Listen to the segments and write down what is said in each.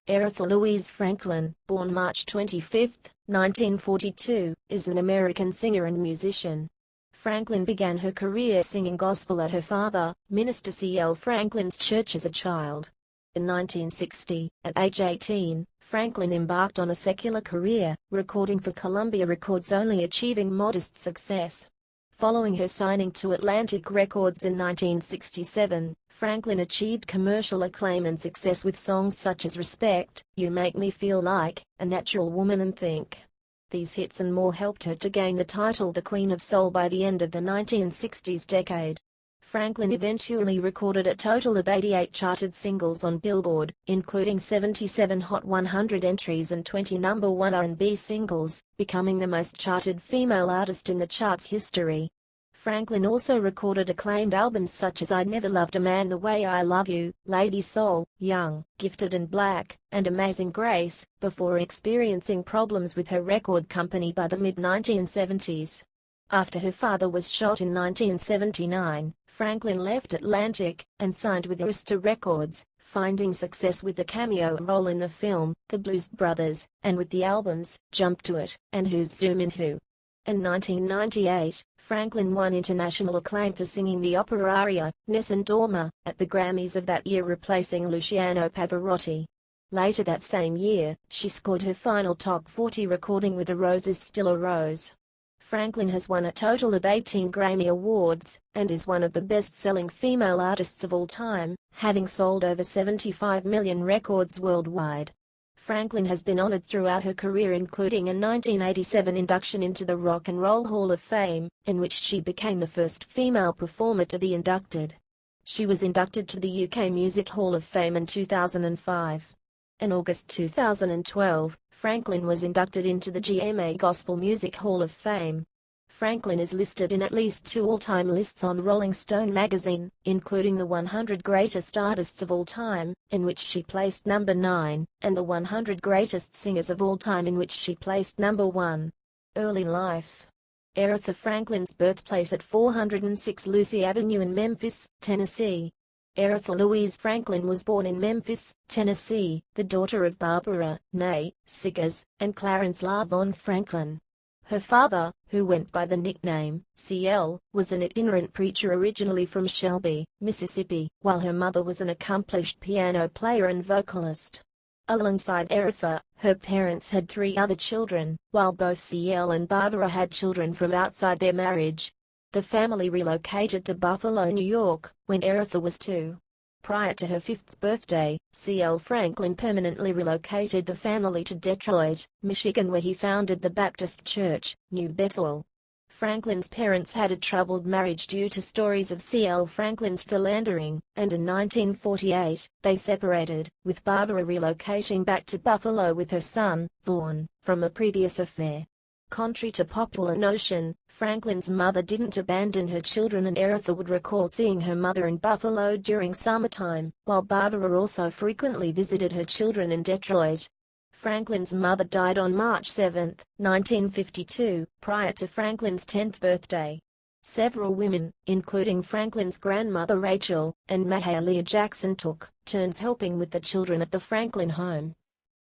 Aretha Louise Franklin, born March 25, 1942, is an American singer and musician. Franklin began her career singing gospel at her father, Minister C.L. Franklin's church as a child. In 1960, at age 18, Franklin embarked on a secular career, recording for Columbia Records, only achieving modest success. Following her signing to Atlantic Records in 1967, Franklin achieved commercial acclaim and success with songs such as Respect, You Make Me Feel Like, A Natural Woman and Think. These hits and more helped her to gain the title the Queen of Soul by the end of the 1960s decade. Franklin eventually recorded a total of 88 charted singles on Billboard, including 77 Hot 100 entries and 20 number 1 R&B singles, becoming the most charted female artist in the chart's history. Franklin also recorded acclaimed albums such as I Never Loved a Man the Way I Love You, Lady Soul, Young, Gifted and Black, and Amazing Grace, before experiencing problems with her record company by the mid-1970s. After her father was shot in 1979, Franklin left Atlantic and signed with Arista Records, finding success with the cameo role in the film The Blues Brothers, and with the albums Jump to It and Who's Zoomin' Who. In 1998, Franklin won international acclaim for singing the opera aria, Nessun Dorma, at the Grammys of that year, replacing Luciano Pavarotti. Later that same year, she scored her final top 40 recording with A Rose Is Still a Rose. Franklin has won a total of 18 Grammy Awards, and is one of the best-selling female artists of all time, having sold over 75 million records worldwide. Franklin has been honored throughout her career, including a 1987 induction into the Rock and Roll Hall of Fame, in which she became the first female performer to be inducted. She was inducted to the UK Music Hall of Fame in 2005. In August 2012, Franklin was inducted into the GMA Gospel Music Hall of Fame. Franklin is listed in at least 2 all-time lists on Rolling Stone magazine, including the 100 Greatest Artists of All Time, in which she placed number 9, and the 100 Greatest Singers of All Time, in which she placed number 1. Early life. Aretha Franklin's birthplace at 406 Lucy Avenue in Memphis, Tennessee. Aretha Louise Franklin was born in Memphis, Tennessee, the daughter of Barbara, née Siggers, and Clarence LaVon Franklin. Her father, who went by the nickname CL, was an itinerant preacher originally from Shelby, Mississippi, while her mother was an accomplished piano player and vocalist. Alongside Aretha, her parents had 3 other children, while both CL and Barbara had children from outside their marriage. The family relocated to Buffalo, New York, when Aretha was 2. Prior to her 5th birthday, C.L. Franklin permanently relocated the family to Detroit, Michigan, where he founded the Baptist Church, New Bethel. Franklin's parents had a troubled marriage due to stories of C.L. Franklin's philandering, and in 1948, they separated, with Barbara relocating back to Buffalo with her son, Vaughn, from a previous affair. Contrary to popular notion, Franklin's mother didn't abandon her children, and Aretha would recall seeing her mother in Buffalo during summertime, while Barbara also frequently visited her children in Detroit. Franklin's mother died on March 7, 1952, prior to Franklin's 10th birthday. Several women, including Franklin's grandmother Rachel and Mahalia Jackson, took turns helping with the children at the Franklin home.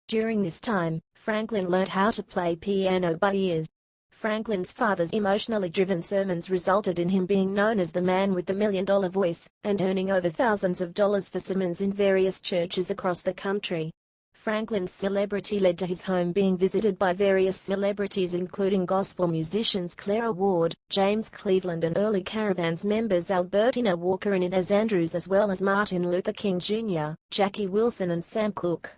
During this time, Franklin learned how to play piano by ear. Franklin's father's emotionally driven sermons resulted in him being known as the man with the $1 million voice, and earning over thousands of dollars for sermons in various churches across the country. Franklin's celebrity led to his home being visited by various celebrities, including gospel musicians Clara Ward, James Cleveland, and early Caravans members Albertina Walker and Inez Andrews, as well as Martin Luther King Jr., Jackie Wilson, and Sam Cooke.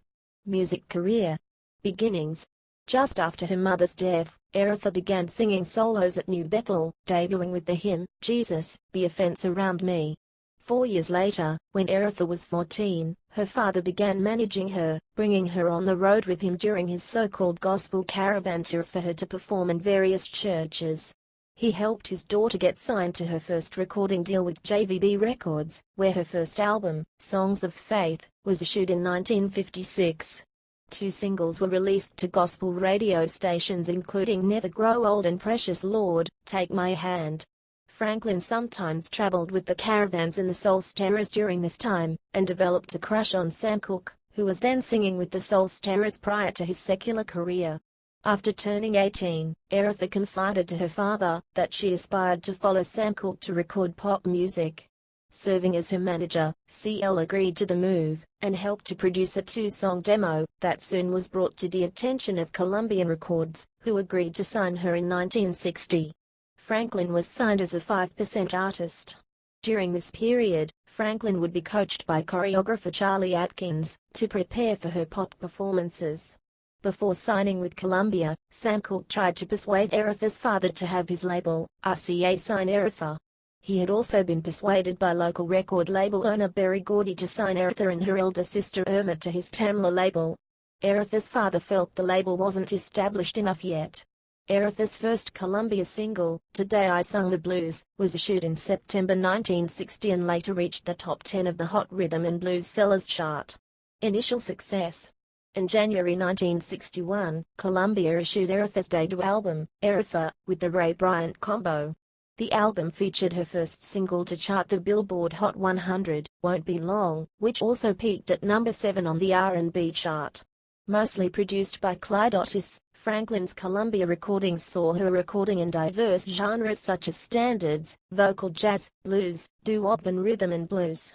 Music career. Beginnings. Just after her mother's death, Aretha began singing solos at New Bethel, debuting with the hymn, Jesus, Be a Fence Around Me. 4 years later, when Aretha was 14, her father began managing her, bringing her on the road with him during his so-called gospel caravan tours for her to perform in various churches. He helped his daughter get signed to her first recording deal with JVB Records, where her first album, Songs of Faith, was issued in 1956. 2 singles were released to gospel radio stations, including Never Grow Old and Precious Lord, Take My Hand. Franklin sometimes traveled with the Caravans and the Soul Stirrers during this time, and developed a crush on Sam Cooke, who was then singing with the Soul Stirrers prior to his secular career. After turning 18, Aretha confided to her father that she aspired to follow Sam Cooke to record pop music. Serving as her manager, CL agreed to the move, and helped to produce a 2-song demo that soon was brought to the attention of Columbia Records, who agreed to sign her in 1960. Franklin was signed as a 5% artist. During this period, Franklin would be coached by choreographer Charlie Atkins to prepare for her pop performances. Before signing with Columbia, Sam Cooke tried to persuade Aretha's father to have his label, RCA, sign Aretha. He had also been persuaded by local record label owner Berry Gordy to sign Aretha and her elder sister Irma to his Tamla label. Aretha's father felt the label wasn't established enough yet. Aretha's first Columbia single, Today I Sung the Blues, was issued in September 1960 and later reached the top 10 of the Hot Rhythm and Blues Sellers chart. Initial success. In January 1961, Columbia issued Aretha's debut album, Aretha, with the Ray Bryant Combo. The album featured her first single to chart the Billboard Hot 100, Won't Be Long, which also peaked at number 7 on the R&B chart. Mostly produced by Clyde Otis, Franklin's Columbia recordings saw her recording in diverse genres such as standards, vocal jazz, blues, doo-wop and rhythm and blues.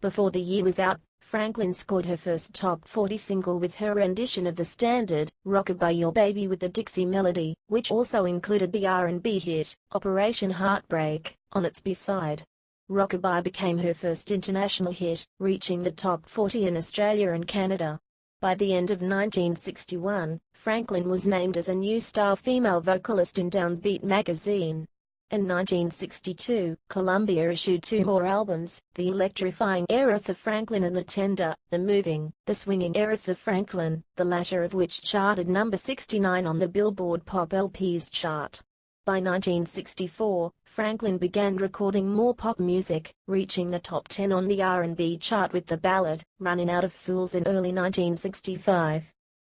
Before the year was out, Franklin scored her first top 40 single with her rendition of the standard, Rockabye Your Baby with the Dixie Melody, which also included the R&B hit, Operation Heartbreak, on its B-side. Rockabye became her first international hit, reaching the top 40 in Australia and Canada. By the end of 1961, Franklin was named as a New Style female vocalist in Downbeat magazine. In 1962, Columbia issued 2 more albums, The Electrifying Aretha Franklin and The Tender, The Moving, The Swinging Aretha Franklin, the latter of which charted number 69 on the Billboard Pop LPs chart. By 1964, Franklin began recording more pop music, reaching the top 10 on the R&B chart with the ballad, Running Out of Fools in early 1965.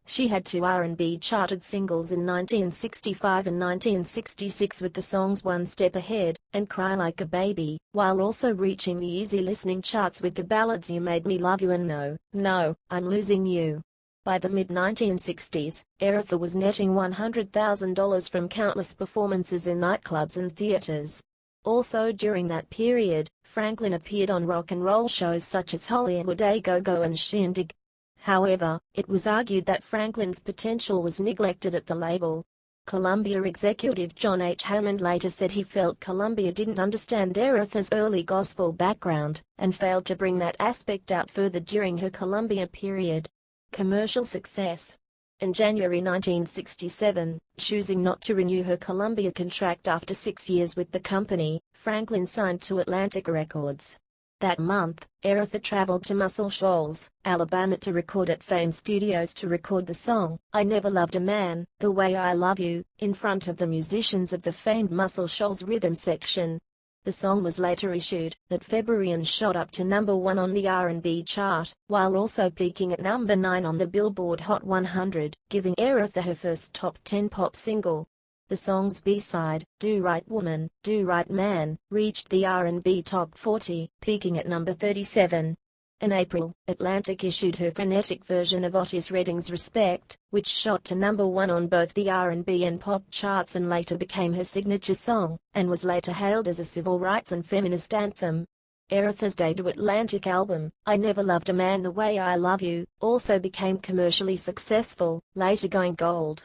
She had 2 R&B charted singles in 1965 and 1966 with the songs One Step Ahead and Cry Like a Baby, while also reaching the easy listening charts with the ballads You Made Me Love You and No, No, I'm Losing You. By the mid-1960s, Aretha was netting $100,000 from countless performances in nightclubs and theaters. Also during that period, Franklin appeared on rock and roll shows such as Hollywood A Go-Go and Shindig. However, it was argued that Franklin's potential was neglected at the label. Columbia executive John H. Hammond later said he felt Columbia didn't understand Aretha's early gospel background, and failed to bring that aspect out further during her Columbia period. Commercial success. In January 1967, choosing not to renew her Columbia contract after 6 years with the company, Franklin signed to Atlantic Records. That month, Aretha traveled to Muscle Shoals, Alabama to record at Fame Studios to record the song, I Never Loved a Man, The Way I Love You, in front of the musicians of the famed Muscle Shoals rhythm section. The song was later issued that February and shot up to number 1 on the R&B chart, while also peaking at number 9 on the Billboard Hot 100, giving Aretha her first top 10 pop single. The song's B-side, Do Right Woman, Do Right Man, reached the R&B Top 40, peaking at number 37. In April, Atlantic issued her frenetic version of Otis Redding's Respect, which shot to number 1 on both the R&B and pop charts and later became her signature song, and was later hailed as a civil rights and feminist anthem. Aretha's debut Atlantic album, I Never Loved a Man The Way I Love You, also became commercially successful, later going gold.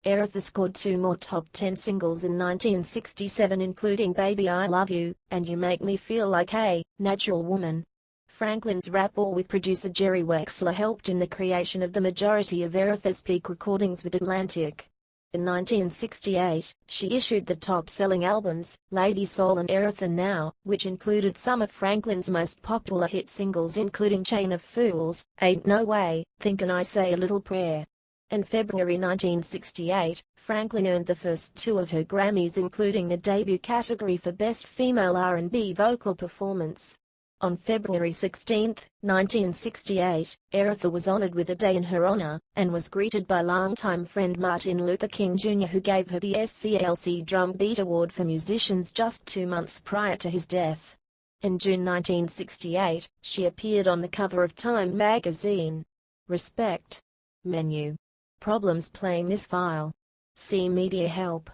Aretha scored 2 more top 10 singles in 1967 including Baby I Love You, and You Make Me Feel Like a Natural Woman. Franklin's rapport with producer Jerry Wexler helped in the creation of the majority of Aretha's peak recordings with Atlantic. In 1968, she issued the top-selling albums, Lady Soul and Aretha Now, which included some of Franklin's most popular hit singles including Chain of Fools, Ain't No Way, Thinkin' I Say a Little Prayer. In February 1968, Franklin earned the first 2 of her Grammys including the debut category for Best Female R&B Vocal Performance. On February 16, 1968, Aretha was honored with a day in her honor, and was greeted by longtime friend Martin Luther King Jr. who gave her the SCLC Drum Beat Award for Musicians just 2 months prior to his death. In June 1968, she appeared on the cover of Time magazine. Respect. Menu. Problems playing this file. See media help.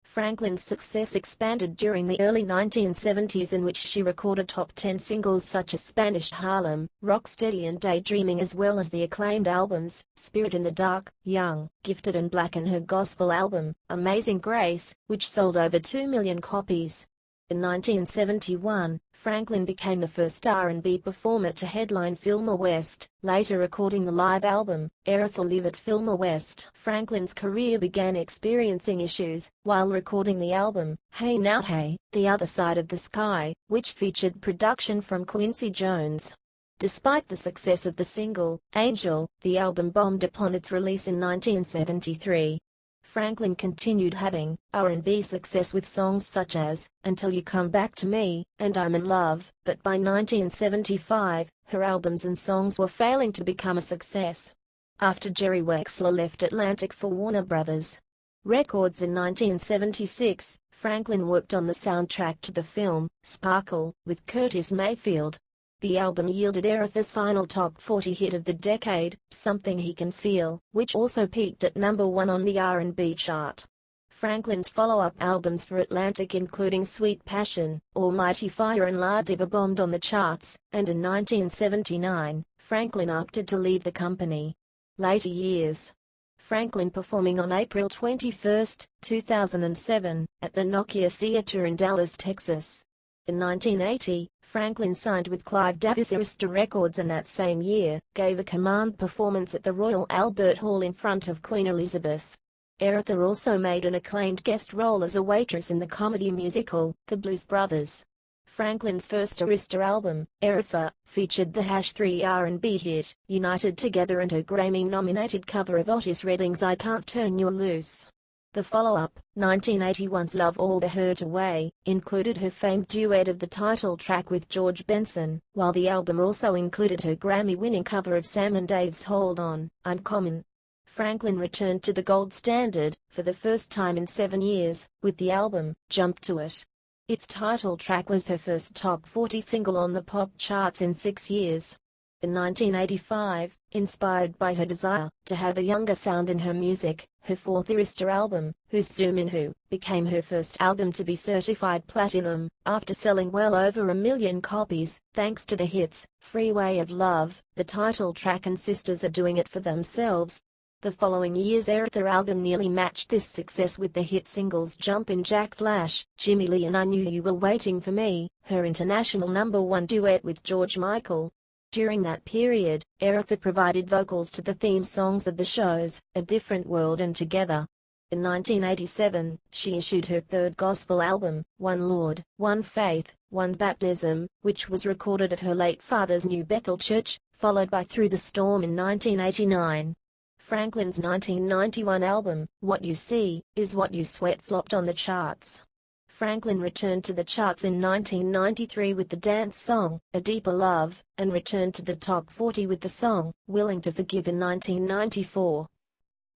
Franklin's success expanded during the early 1970s, in which she recorded top 10 singles such as Spanish Harlem, Rocksteady and Daydreaming, as well as the acclaimed albums, Spirit in the Dark, Young, Gifted and Black, and her gospel album, Amazing Grace, which sold over 2 million copies. In 1971, Franklin became the first R&B performer to headline Fillmore West, later recording the live album, Aretha Live at Fillmore West. Franklin's career began experiencing issues while recording the album, Hey Now Hey, The Other Side of the Sky, which featured production from Quincy Jones. Despite the success of the single, Angel, the album bombed upon its release in 1973. Franklin continued having R&B success with songs such as Until You Come Back to Me and I'm in Love, but by 1975, her albums and songs were failing to become a success. After Jerry Wexler left Atlantic for Warner Brothers Records in 1976, Franklin worked on the soundtrack to the film Sparkle with Curtis Mayfield. The album yielded Aretha's final top 40 hit of the decade, Something He Can Feel, which also peaked at #1 on the R&B chart. Franklin's follow-up albums for Atlantic, including Sweet Passion, Almighty Fire and La Diva, bombed on the charts, and in 1979, Franklin opted to leave the company. Later years. Franklin performing on April 21, 2007, at the Nokia Theater in Dallas, Texas. In 1980, Franklin signed with Clive Davis' Arista Records, and that same year, gave a command performance at the Royal Albert Hall in front of Queen Elizabeth. Aretha also made an acclaimed guest role as a waitress in the comedy musical, The Blues Brothers. Franklin's first Arista album, Aretha, featured the #3 R&B hit, United Together, and her Grammy-nominated cover of Otis Redding's I Can't Turn You Loose. The follow-up, 1981's Love All the Hurt Away, included her famed duet of the title track with George Benson, while the album also included her Grammy-winning cover of Sam and Dave's Hold On, I'm Comin'. Franklin returned to the gold standard, for the first time in 7 years, with the album, Jump to It. Its title track was her first top 40 single on the pop charts in 6 years. In 1985, inspired by her desire to have a younger sound in her music, her fourth Arista album, whose Zoomin, became her first album to be certified platinum, after selling well over 1 million copies, thanks to the hits, Freeway of Love, the title track, and Sisters Are Doing It For Themselves. The following year's Aretha album nearly matched this success with the hit singles Jumpin' Jack Flash, Jimmy Lee and I Knew You Were Waiting For Me, her international #1 duet with George Michael. During that period, Aretha provided vocals to the theme songs of the shows, A Different World and Together. In 1987, she issued her third gospel album, One Lord, One Faith, One Baptism, which was recorded at her late father's New Bethel Church, followed by Through the Storm in 1989. Franklin's 1991 album, What You See, Is What You Sweat, flopped on the charts. Franklin returned to the charts in 1993 with the dance song, A Deeper Love, and returned to the top 40 with the song, Willing to Forgive, in 1994.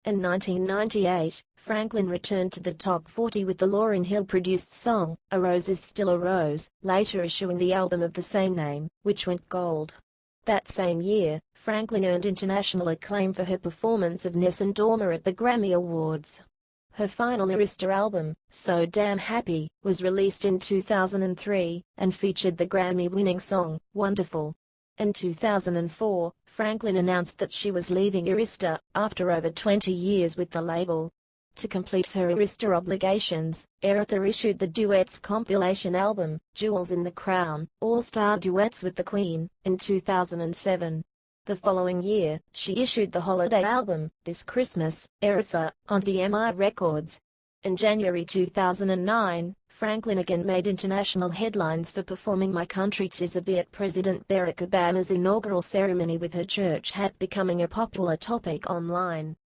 In 1998, Franklin returned to the top 40 with the Lauryn Hill-produced song, A Rose Is Still a Rose, later issuing the album of the same name, which went gold. That same year, Franklin earned international acclaim for her performance of Nessun Dorma at the Grammy Awards. Her final Arista album, So Damn Happy, was released in 2003, and featured the Grammy-winning song, Wonderful. In 2004, Franklin announced that she was leaving Arista, after over 20 years with the label. To complete her Arista obligations, Aretha issued the duets compilation album, Jewels in the Crown, All-Star Duets with the Queen, in 2007. The following year, she issued the holiday album, This Christmas, Aretha, on Arista Records. In January 2009, Franklin again made international headlines for performing My Country 'Tis of Thee at President Barack Obama's inaugural ceremony, with her church hat becoming a popular topic online.